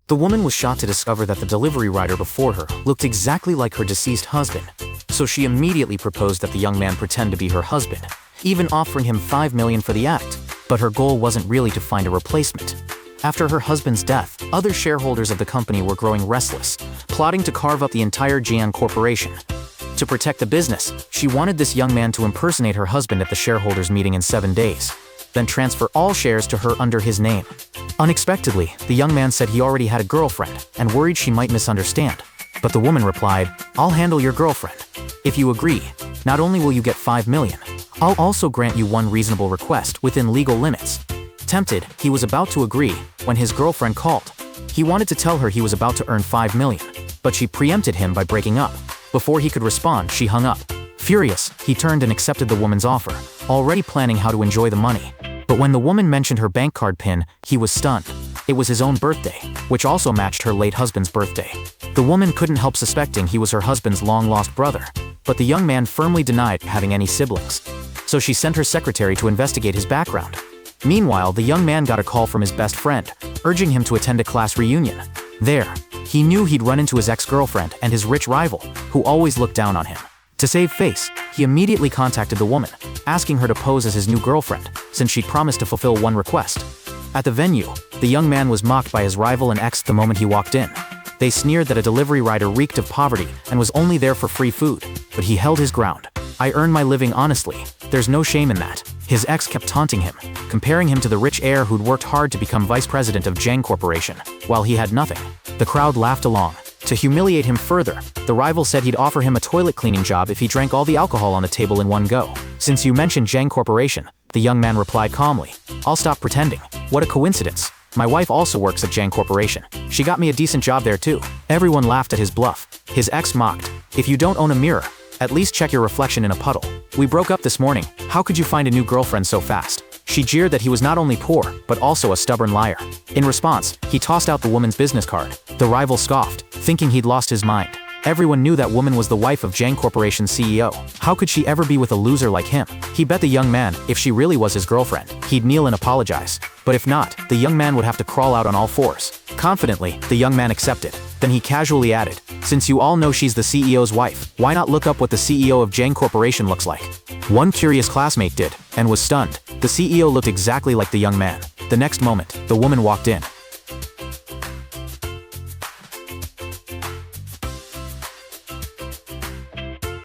The woman was shocked to discover that the delivery rider before her looked exactly like her deceased husband, so she immediately proposed that the young man pretend to be her husband, even offering him $5 million for the act. But her goal wasn't really to find a replacement. After her husband's death, other shareholders of the company were growing restless, plotting to carve up the entire Jiang Corporation. To protect the business, she wanted this young man to impersonate her husband at the shareholders' meeting in 7 days, then transfer all shares to her under his name. Unexpectedly, the young man said he already had a girlfriend and worried she might misunderstand. But the woman replied, "I'll handle your girlfriend. If you agree, not only will you get $5 million, I'll also grant you one reasonable request within legal limits." Tempted, he was about to agree when his girlfriend called. He wanted to tell her he was about to earn $5 million, but she preempted him by breaking up. Before he could respond, she hung up. Furious, he turned and accepted the woman's offer, already planning how to enjoy the money. But when the woman mentioned her bank card PIN, he was stunned. It was his own birthday, which also matched her late husband's birthday. The woman couldn't help suspecting he was her husband's long-lost brother, but the young man firmly denied having any siblings. So she sent her secretary to investigate his background. Meanwhile, the young man got a call from his best friend, urging him to attend a class reunion. There, he knew he'd run into his ex-girlfriend and his rich rival, who always looked down on him. To save face, he immediately contacted the woman, asking her to pose as his new girlfriend, since she'd promised to fulfill one request. At the venue, the young man was mocked by his rival and ex the moment he walked in. They sneered that a delivery rider reeked of poverty and was only there for free food, but he held his ground. "I earn my living honestly. There's no shame in that." His ex kept taunting him, comparing him to the rich heir who'd worked hard to become vice president of Jiang Corporation, while he had nothing. The crowd laughed along. To humiliate him further, the rival said he'd offer him a toilet cleaning job if he drank all the alcohol on the table in one go. "Since you mentioned Jiang Corporation," the young man replied calmly, "I'll stop pretending. What a coincidence. My wife also works at Jiang Corporation. She got me a decent job there too." Everyone laughed at his bluff. His ex mocked, "If you don't own a mirror, at least check your reflection in a puddle. We broke up this morning. How could you find a new girlfriend so fast?" She jeered that he was not only poor, but also a stubborn liar. In response, he tossed out the woman's business card. The rival scoffed, thinking he'd lost his mind. Everyone knew that woman was the wife of Jiang Corporation's CEO. How could she ever be with a loser like him? He bet the young man, if she really was his girlfriend, he'd kneel and apologize. But if not, the young man would have to crawl out on all fours. Confidently, the young man accepted. Then he casually added, "Since you all know she's the CEO's wife, why not look up what the CEO of Jiang Corporation looks like?" One curious classmate did, and was stunned. The CEO looked exactly like the young man. The next moment, the woman walked in.